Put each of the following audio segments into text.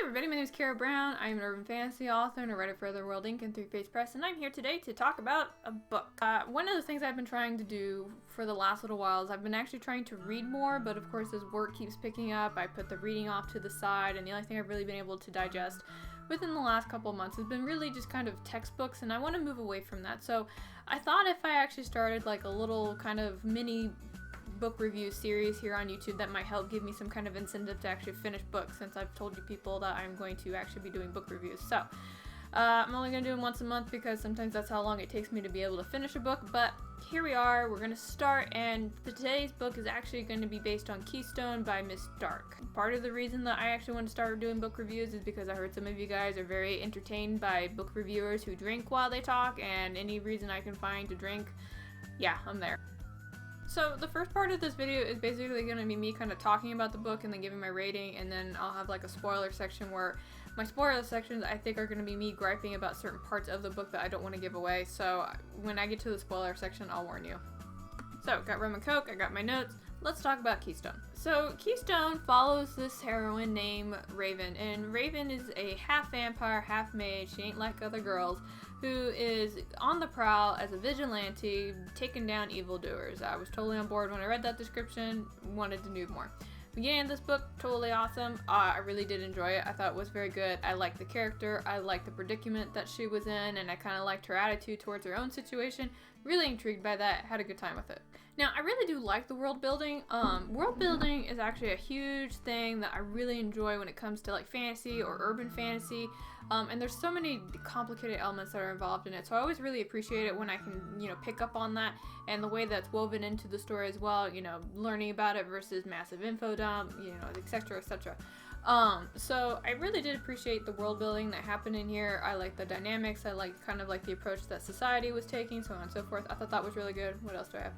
everybody, my name is Kara Brown. I am an urban fantasy author and a writer for Other World Inc. and Three Face Press, and I'm here today to talk about a book. One of the things I've been trying to do for the last little while is I've been actually trying to read more, but of course as work keeps picking up, I put the reading off to the side, and the only thing I've really been able to digest within the last couple of months has been really just kind of textbooks, and I want to move away from that. So I thought if I actually started like a little kind of mini book review series here on YouTube, that might help give me some kind of incentive to actually finish books, since I've told you people that I'm going to actually be doing book reviews. So I'm only going to do them once a month because sometimes that's how long it takes me to be able to finish a book, but here we are, we're going to start, and today's book is actually going to be based on Keystone by Miss Dark. Part of the reason that I actually want to start doing book reviews is because I heard some of you guys are very entertained by book reviewers who drink while they talk, and any reason I can find to drink, yeah, I'm there. So the first part of this video is basically going to be me kind of talking about the book and then giving my rating, and then I'll have like a spoiler section where my spoiler sections I think are going to be me griping about certain parts of the book that I don't want to give away. So when I get to the spoiler section, I'll warn you. So got rum and coke, I got my notes. Let's talk about Keystone. So Keystone follows this heroine named Raven, and Raven is a half vampire, half mage. She ain't like other girls, who is on the prowl as a vigilante, taking down evildoers. I was totally on board when I read that description, wanted to do more. Beginning of this book, totally awesome. I really did enjoy it. I thought it was very good. I liked the character, I liked the predicament that she was in, and I kind of liked her attitude towards her own situation. Really intrigued by that, had a good time with it. Now, I really do like the world building. World building is actually a huge thing that I really enjoy when it comes to like fantasy or urban fantasy. And there's so many complicated elements that are involved in it, so I always really appreciate it when I can, pick up on that and the way that's woven into the story as well, learning about it versus massive info dump, etc, etc. So I really did appreciate the world building that happened in here. I like the dynamics, I like kind of like the approach that society was taking, so on and so forth. I thought that was really good. What else do I have?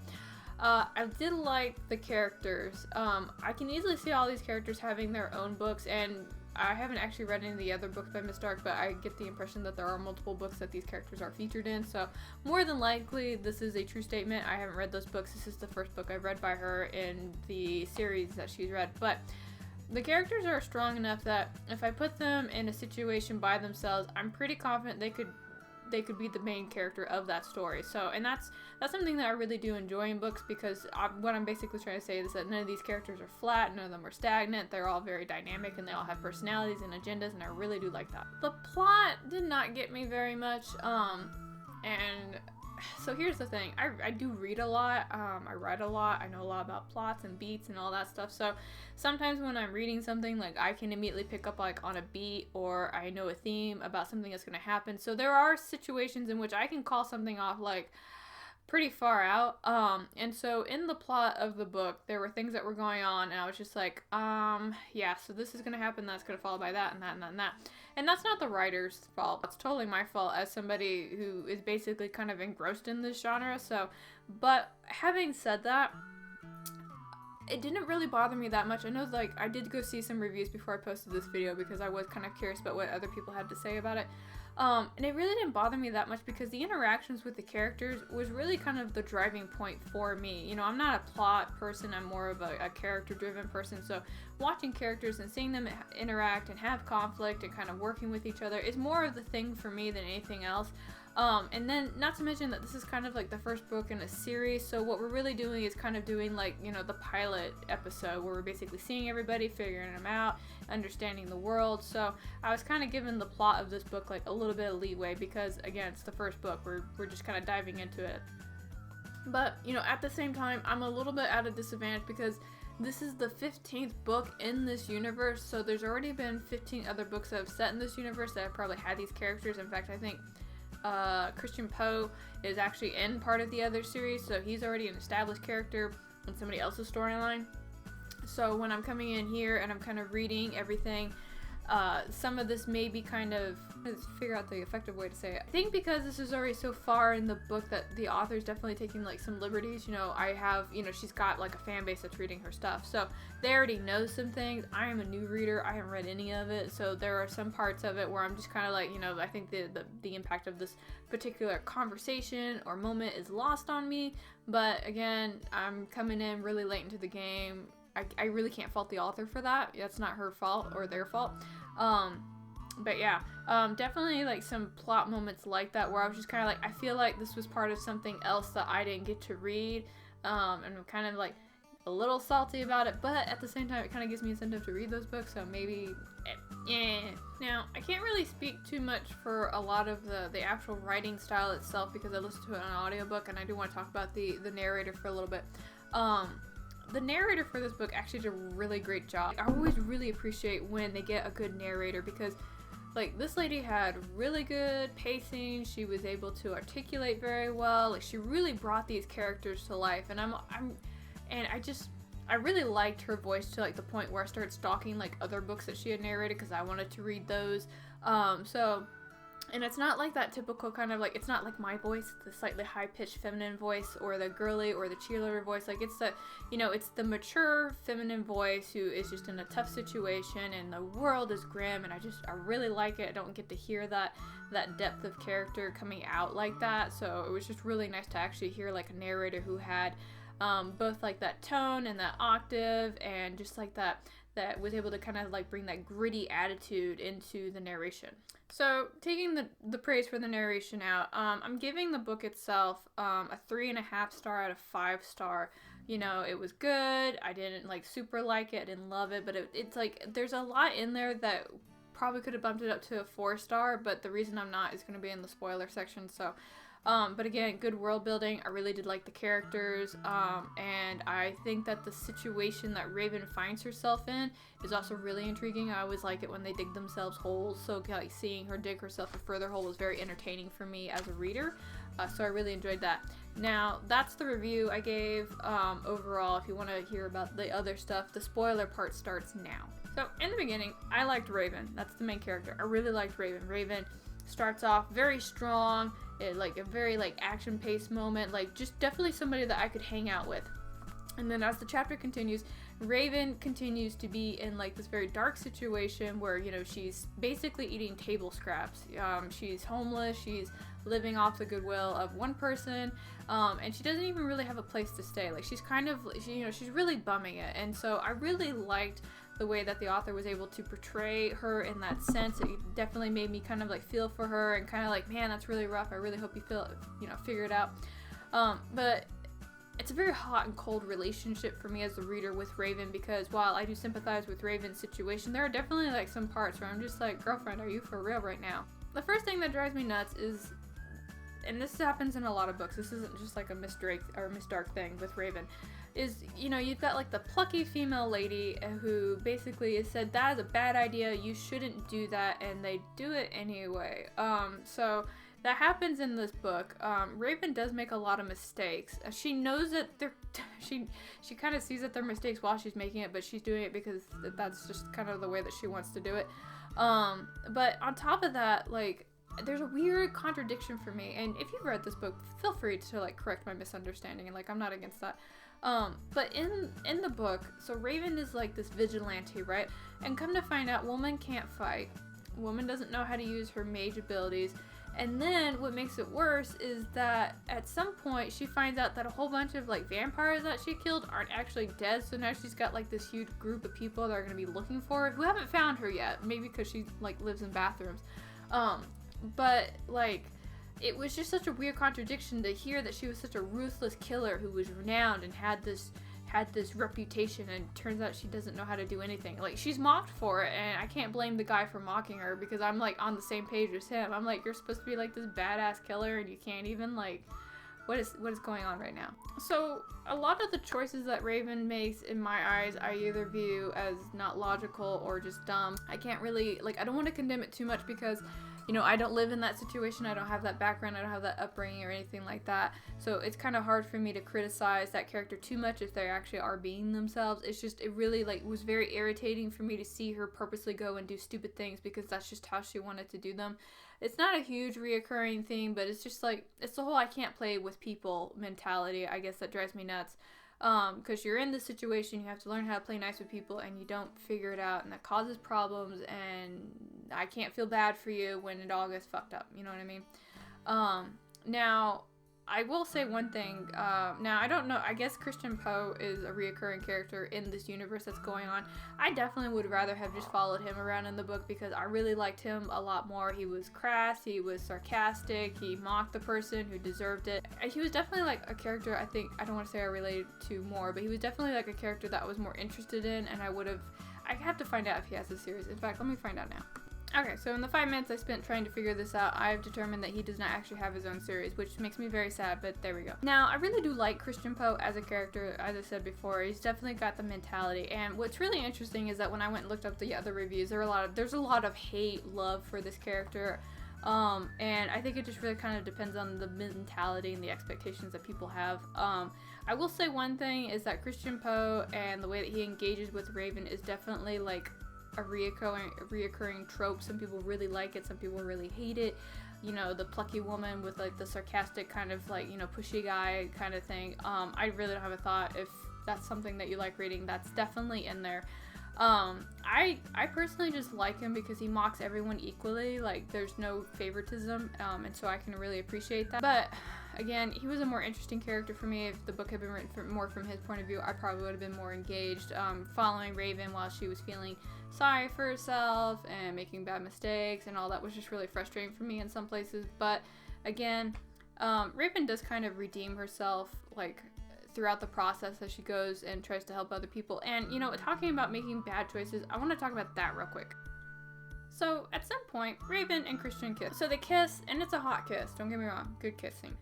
I did like the characters. I can easily see all these characters having their own books, and I haven't actually read any of the other books by Miss Dark, but I get the impression that there are multiple books that these characters are featured in, so more than likely this is a true statement. I haven't read those books. This is the first book I've read by her in the series that she's read, but the characters are strong enough that if I put them in a situation by themselves, I'm pretty confident they could be the main character of that story. So, and that's something that I really do enjoy in books, because what I'm basically trying to say is that none of these characters are flat, none of them are stagnant, they're all very dynamic, and they all have personalities and agendas, and I really do like that. The plot did not get me very much, and so here's the thing, I do read a lot, I write a lot, I know a lot about plots and beats and all that stuff, so sometimes when I'm reading something, like I can immediately pick up like on a beat, or I know a theme about something that's going to happen, so there are situations in which I can call something off like pretty far out, and so in the plot of the book, there were things that were going on, and I was just like, yeah, so this is going to happen, that's going to follow by that, and that, and that, and that. And that's not the writer's fault. That's totally my fault as somebody who is basically kind of engrossed in this genre. So, but having said that, it didn't really bother me that much. I know, like, I did go see some reviews before I posted this video because I was kind of curious about what other people had to say about it. And it really didn't bother me that much because the interactions with the characters was really kind of the driving point for me. I'm not a plot person, I'm more of a character-driven person, so watching characters and seeing them interact and have conflict and kind of working with each other is more of the thing for me than anything else. And then, not to mention that this is kind of like the first book in a series, so what we're really doing is kind of doing like, the pilot episode where we're basically seeing everybody, figuring them out, understanding the world. So I was kind of given the plot of this book like a little bit of leeway because, again, it's the first book. We're just kind of diving into it. But, at the same time, I'm a little bit at a disadvantage because this is the 15th book in this universe, so there's already been 15 other books that have set in this universe that have probably had these characters. In fact, I think Christian Poe is actually in part of the other series, so he's already an established character in somebody else's storyline. So when I'm coming in here and I'm kind of reading everything, some of this may be kind of, let's figure out the effective way to say it. I think because this is already so far in the book that the author's definitely taking like some liberties. I have, she's got like a fan base that's reading her stuff, so they already know some things. I am a new reader, I haven't read any of it, so there are some parts of it where I'm just kind of like, I think the impact of this particular conversation or moment is lost on me. But again, I'm coming in really late into the game. I really can't fault the author for that. That's not her fault or their fault. But yeah, definitely like some plot moments like that where I was just kind of like, I feel like this was part of something else that I didn't get to read, and I'm kind of like a little salty about it, but at the same time it kind of gives me incentive to read those books, so maybe Now, I can't really speak too much for a lot of the actual writing style itself because I listened to it on an audiobook, and I do want to talk about the narrator for a little bit. The narrator for this book actually did a really great job. I always really appreciate when they get a good narrator because like this lady had really good pacing. She was able to articulate very well. Like she really brought these characters to life, and I really liked her voice to like the point where I started stalking like other books that she had narrated because I wanted to read those. And it's not like that typical kind of like, it's not like my voice, the slightly high-pitched feminine voice or the girly or the cheerleader voice. Like it's the, it's the mature feminine voice who is just in a tough situation and the world is grim, and I really like it. I don't get to hear that depth of character coming out like that. So it was just really nice to actually hear like a narrator who had both like that tone and that octave and just like that was able to kind of like bring that gritty attitude into the narration. So taking the praise for the narration out, I'm giving the book itself a 3.5 star out of 5 star. It was good. I didn't like super like it. I didn't love it, but it's like there's a lot in there that probably could have bumped it up to a 4 star, but the reason I'm not is going to be in the spoiler section. So but again, good world building. I really did like the characters, and I think that the situation that Raven finds herself in is also really intriguing. I always like it when they dig themselves holes, so like seeing her dig herself a further hole was very entertaining for me as a reader, so I really enjoyed that. Now, that's the review I gave overall. If you want to hear about the other stuff, the spoiler part starts now. So, in the beginning, I liked Raven. That's the main character. I really liked Raven. Raven starts off very strong, like a very like action-paced moment, like just definitely somebody that I could hang out with. And then as the chapter continues, Raven continues to be in like this very dark situation where, she's basically eating table scraps. She's homeless, she's living off the goodwill of one person, and she doesn't even really have a place to stay. Like she's kind of, she's really bumming it. And so I really liked the way that the author was able to portray her in that sense. It definitely made me kind of like feel for her and kind of like, man, that's really rough. I really hope you figure it out. But it's a very hot and cold relationship for me as the reader with Raven, because while I do sympathize with Raven's situation, there are definitely like some parts where I'm just like, girlfriend, are you for real right now? The first thing that drives me nuts is, and this happens in a lot of books, this isn't just like a Miss Drake or Miss Dark thing with Raven, is, you've got like the plucky female lady who basically has said that is a bad idea, you shouldn't do that, and they do it anyway. So that happens in this book. Raven does make a lot of mistakes. She knows that she kind of sees that they're mistakes while she's making it, but she's doing it because that's just kind of the way that she wants to do it. But on top of that, like, there's a weird contradiction for me, and if you've read this book, feel free to like correct my misunderstanding, and like I'm not against that. But in the book, so Raven is like this vigilante, right? And come to find out, woman can't fight. Woman doesn't know how to use her mage abilities. And then what makes it worse is that at some point she finds out that a whole bunch of like vampires that she killed aren't actually dead. So now she's got like this huge group of people that are going to be looking for her who haven't found her yet. Maybe because she like lives in bathrooms. But like, it was just such a weird contradiction to hear that she was such a ruthless killer who was renowned and had this reputation, and turns out she doesn't know how to do anything. Like, she's mocked for it, and I can't blame the guy for mocking her because I'm like on the same page as him. I'm like, you're supposed to be like this badass killer and you can't even like, what is going on right now? So a lot of the choices that Raven makes in my eyes I either view as not logical or just dumb. I can't really, like, I don't want to condemn it too much because I don't live in that situation. I don't have that background. I don't have that upbringing or anything like that. So it's kind of hard for me to criticize that character too much if they actually are being themselves. It's just, it really like was very irritating for me to see her purposely go and do stupid things because that's just how she wanted to do them. It's not a huge reoccurring thing, but it's just like, it's the whole I can't play with people mentality, I guess, that drives me nuts. Because you're in this situation, you have to learn how to play nice with people, and you don't figure it out, and that causes problems, and I can't feel bad for you when it all gets fucked up, you know what I mean? Now, I will say one thing. Now, I don't know. I guess Christian Poe is a reoccurring character in this universe that's going on. I definitely would rather have just followed him around in the book because I really liked him a lot more. He was crass. He was sarcastic. He mocked the person who deserved it. He was definitely like a character I think, I don't want to say I related to more, but he was definitely like a character that I was more interested in, and I have to find out if he has a series. In fact, let me find out now. Okay, so in the 5 minutes I spent trying to figure this out, I've determined that he does not actually have his own series, which makes me very sad, but there we go. Now, I really do like Christian Poe as a character, as I said before. He's definitely got the mentality, and what's really interesting is that when I went and looked up the other reviews, there's a lot of hate, love for this character, and I think it just really kind of depends on the mentality and the expectations that people have. I will say one thing is that Christian Poe and the way that he engages with Raven is definitely like a reoccurring trope. Some people really like it, some people really hate it. You know, the plucky woman with like the sarcastic kind of like, you know, pushy guy kind of thing. I really don't have a thought if that's something that you like reading. That's definitely in there. I personally just like him because he mocks everyone equally. Like, there's no favoritism, and so I can really appreciate that. But again, he was a more interesting character for me. If the book had been written more from his point of view, I probably would have been more engaged, following Raven while she was feeling sorry for herself and making bad mistakes, and all that was just really frustrating for me in some places. But again, Raven does kind of redeem herself, like, throughout the process as she goes and tries to help other people. And, you know, talking about making bad choices, I want to talk about that real quick. So, at some point, Raven and Christian kiss. So they kiss, and it's a hot kiss, don't get me wrong, good kissing.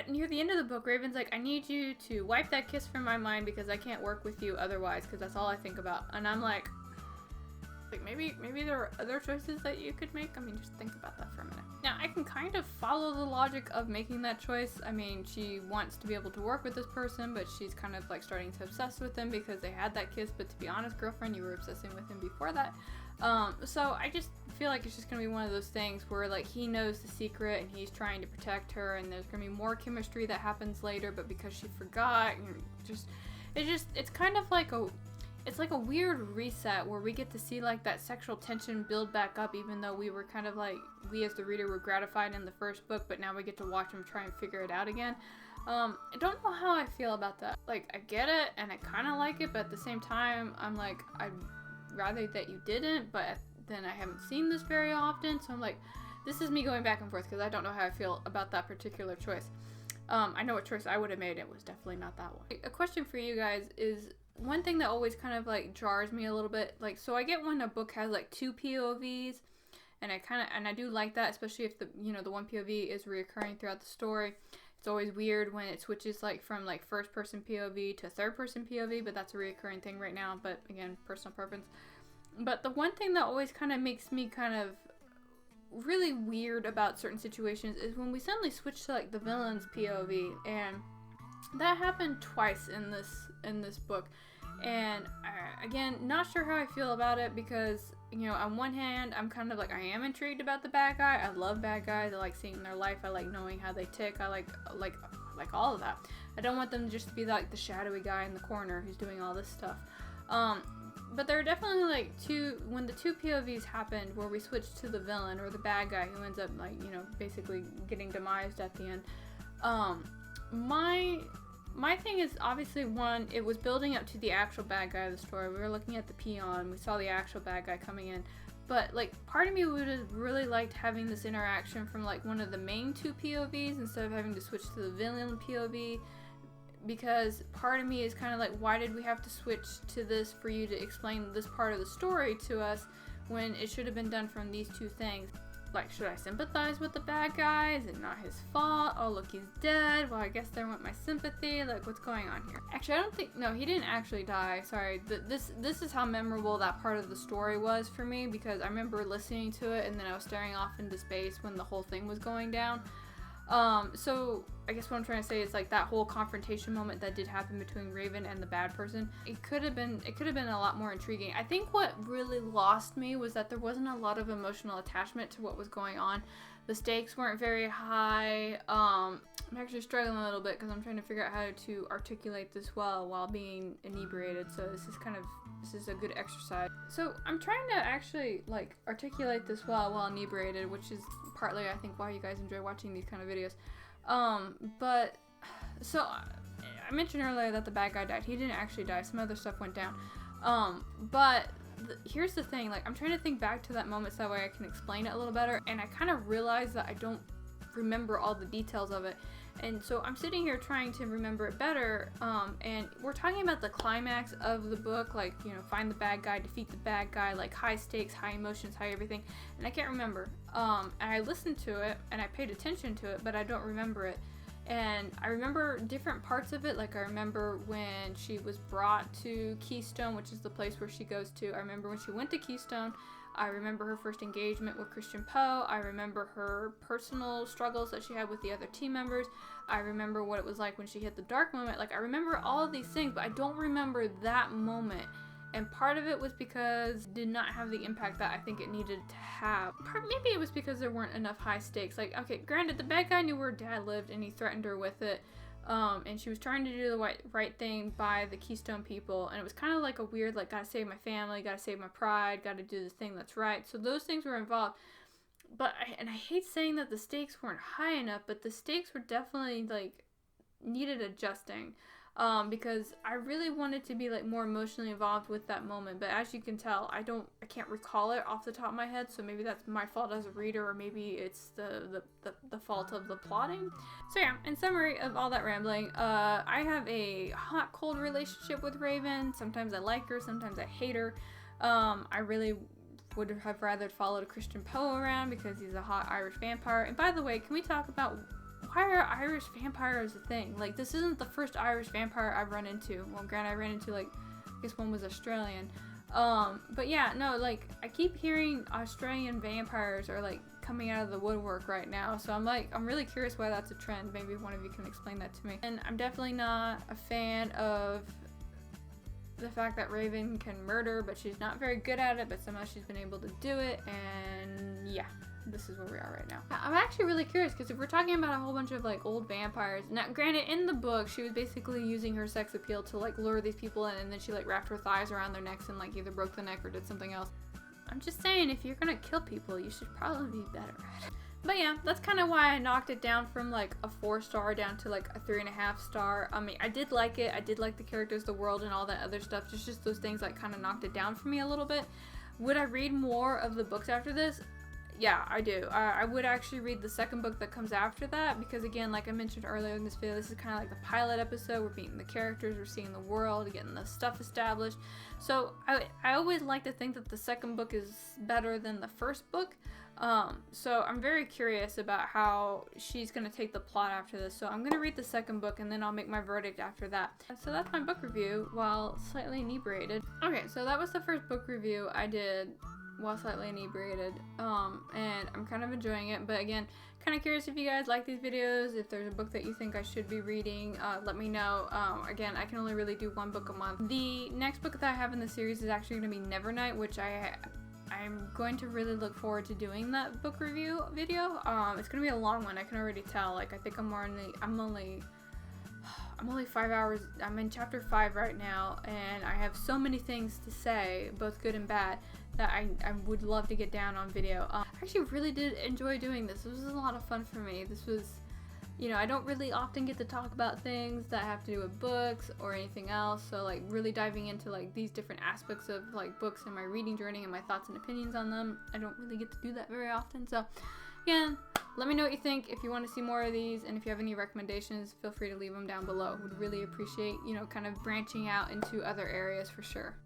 Near the end of the book, Raven's like, I need you to wipe that kiss from my mind because I can't work with you otherwise, because that's all I think about. And I'm like, maybe there are other choices that you could make. I mean, just think about that for a minute. Now, I can kind of follow the logic of making that choice. I mean, she wants to be able to work with this person, but she's kind of like starting to obsess with him because they had that kiss. But to be honest, girlfriend, you were obsessing with him before that. So I just feel like it's just gonna be one of those things where like he knows the secret and he's trying to protect her, and there's gonna be more chemistry that happens later, but because she forgot, it's kind of like it's like a weird reset where we get to see like that sexual tension build back up, even though we were kind of like, we as the reader were gratified in the first book, but now we get to watch him try and figure it out again. I don't know how I feel about that. Like, I get it and I kind of like it, but at the same time, I'm like, I'd rather that you didn't, but then I haven't seen this very often, so I'm like, this is me going back and forth because I don't know how I feel about that particular choice. I know what choice I would have made. It was definitely not that one. A question for you guys is, one thing that always kind of like jars me a little bit, like, so I get when a book has like 2 POVs, and I do like that, especially if the one POV is reoccurring throughout the story. It's always weird when it switches like from like first person POV to third person POV, but that's a reoccurring thing right now, but again, personal preference. But the one thing that always kind of makes me kind of really weird about certain situations is when we suddenly switch to like the villain's POV, and that happened twice in this book. And again, not sure how I feel about it because, you know, on one hand, I'm kind of like, I am intrigued about the bad guy. I love bad guys. I like seeing their life. I like knowing how they tick. I like all of that. I don't want them just to be like the shadowy guy in the corner who's doing all this stuff. But there are definitely like when the 2 POVs happened where we switched to the villain or the bad guy who ends up like, you know, basically getting demised at the end. My thing is, obviously, one, it was building up to the actual bad guy of the story. We were looking at the peon, we saw the actual bad guy coming in. But, like, part of me would have really liked having this interaction from, like, one of the main 2 POVs instead of having to switch to the villain POV. Because part of me is kind of like, why did we have to switch to this for you to explain this part of the story to us when it should have been done from these 2 things? Like, should I sympathize with the bad guy? Is it not his fault? Oh, look, he's dead. Well, I guess there went my sympathy. Like, what's going on here? Actually, I don't think... No, he didn't actually die. Sorry. This is how memorable that part of the story was for me, because I remember listening to it, and then I was staring off into space when the whole thing was going down. So I guess what I'm trying to say is like that whole confrontation moment that did happen between Raven and the bad person, it could have been a lot more intriguing. I think what really lost me was that there wasn't a lot of emotional attachment to what was going on. The stakes weren't very high. I'm actually struggling a little bit because I'm trying to figure out how to articulate this well while being inebriated, so this is a good exercise. So I'm trying to actually like articulate this well while inebriated, which is partly I think why you guys enjoy watching these kind of videos. But so I mentioned earlier that the bad guy died. He didn't actually die. Some other stuff went down. But here's the thing. Like, I'm trying to think back to that moment so that way I can explain it a little better. And I kind of realized that I don't remember all the details of it. And so I'm sitting here trying to remember it better. And we're talking about the climax of the book. Like, you know, find the bad guy, defeat the bad guy. Like, high stakes, high emotions, high everything. And I can't remember. And I listened to it and I paid attention to it, but I don't remember it. And I remember different parts of it. Like, I remember when she was brought to Keystone, which is the place where she goes to. I remember when she went to Keystone. I remember her first engagement with Christian Poe. I remember her personal struggles that she had with the other team members. I remember what it was like when she hit the dark moment. Like, I remember all of these things, but I don't remember that moment. And part of it was because it did not have the impact that I think it needed to have. Maybe it was because there weren't enough high stakes. Like, okay, granted, the bad guy knew where dad lived and he threatened her with it. And she was trying to do the right thing by the Keystone people. And it was kind of like a weird, like, gotta save my family, gotta save my pride, gotta do the thing that's right. So those things were involved. But, I hate saying that the stakes weren't high enough, but the stakes were definitely, like, needed adjusting. Because I really wanted to be, like, more emotionally involved with that moment. But as you can tell, I can't recall it off the top of my head. So maybe that's my fault as a reader, or maybe it's the fault of the plotting. So yeah, in summary of all that rambling, I have a hot-cold relationship with Raven. Sometimes I like her, sometimes I hate her. I really would have rather followed Christian Poe around because he's a hot Irish vampire. And by the way, can we talk about why are Irish vampires a thing? Like, this isn't the first Irish vampire I've run into. Well, granted, I ran into, like, I guess one was Australian. But yeah, no, like, I keep hearing Australian vampires are, like, coming out of the woodwork right now. So I'm really curious why that's a trend. Maybe one of you can explain that to me. And I'm definitely not a fan of the fact that Raven can murder, but she's not very good at it, but somehow she's been able to do it. And yeah. This is where we are right now. I'm actually really curious because if we're talking about a whole bunch of like old vampires, now granted in the book she was basically using her sex appeal to like lure these people in, and then she like wrapped her thighs around their necks and like either broke the neck or did something else. I'm just saying, if you're gonna kill people, you should probably be better at it. But yeah, that's kind of why I knocked it down from like a 4-star down to like a 3.5 star. I mean, I did like it. I did like the characters, the world, and all that other stuff. Just those things like kind of knocked it down for me a little bit. Would I read more of the books after this? Yeah, I do. I would actually read the second book that comes after that because, again, like I mentioned earlier in this video, this is kind of like the pilot episode. We're meeting the characters, we're seeing the world, getting the stuff established. So I always like to think that the second book is better than the first book. So I'm very curious about how she's going to take the plot after this. So I'm going to read the second book and then I'll make my verdict after that. So that's my book review while slightly inebriated. Okay, so that was the first book review I did while slightly inebriated, and I'm kind of enjoying it, but again, kind of curious if you guys like these videos. If there's a book that you think I should be reading, let me know. Again, I can only really do one book a month. The next book that I have in the series is actually going to be Nevernight, which I'm going to really look forward to doing that book review video. It's going to be a long one, I can already tell. Like, I think I'm only 5 hours, I'm in chapter 5 right now, and I have so many things to say, both good and bad, that I would love to get down on video. I actually really did enjoy doing this. This was a lot of fun for me. This was, you know, I don't really often get to talk about things that have to do with books or anything else, so like really diving into like these different aspects of like books and my reading journey and my thoughts and opinions on them, I don't really get to do that very often. So again, let me know what you think. If you want to see more of these, and if you have any recommendations, feel free to leave them down below. Would really appreciate, you know, kind of branching out into other areas for sure.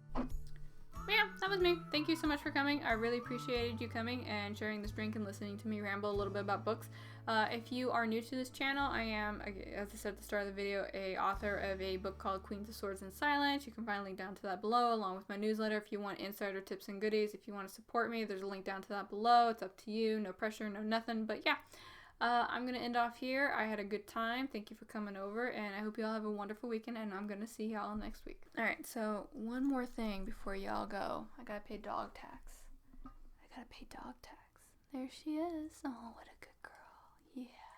But yeah, that was me. Thank you so much for coming. I really appreciated you coming and sharing this drink and listening to me ramble a little bit about books. If you are new to this channel, I am, as I said at the start of the video, a author of a book called Queens of Swords and Silence. You can find a link down to that below, along with my newsletter if you want insider tips and goodies. If you want to support me, there's a link down to that below. It's up to you. No pressure, no nothing. But yeah, I'm going to end off here. I had a good time. Thank you for coming over, and I hope you all have a wonderful weekend, and I'm going to see y'all next week. Alright, so one more thing before y'all go. I got to pay dog tax. There she is. Oh, what a good girl. Yeah.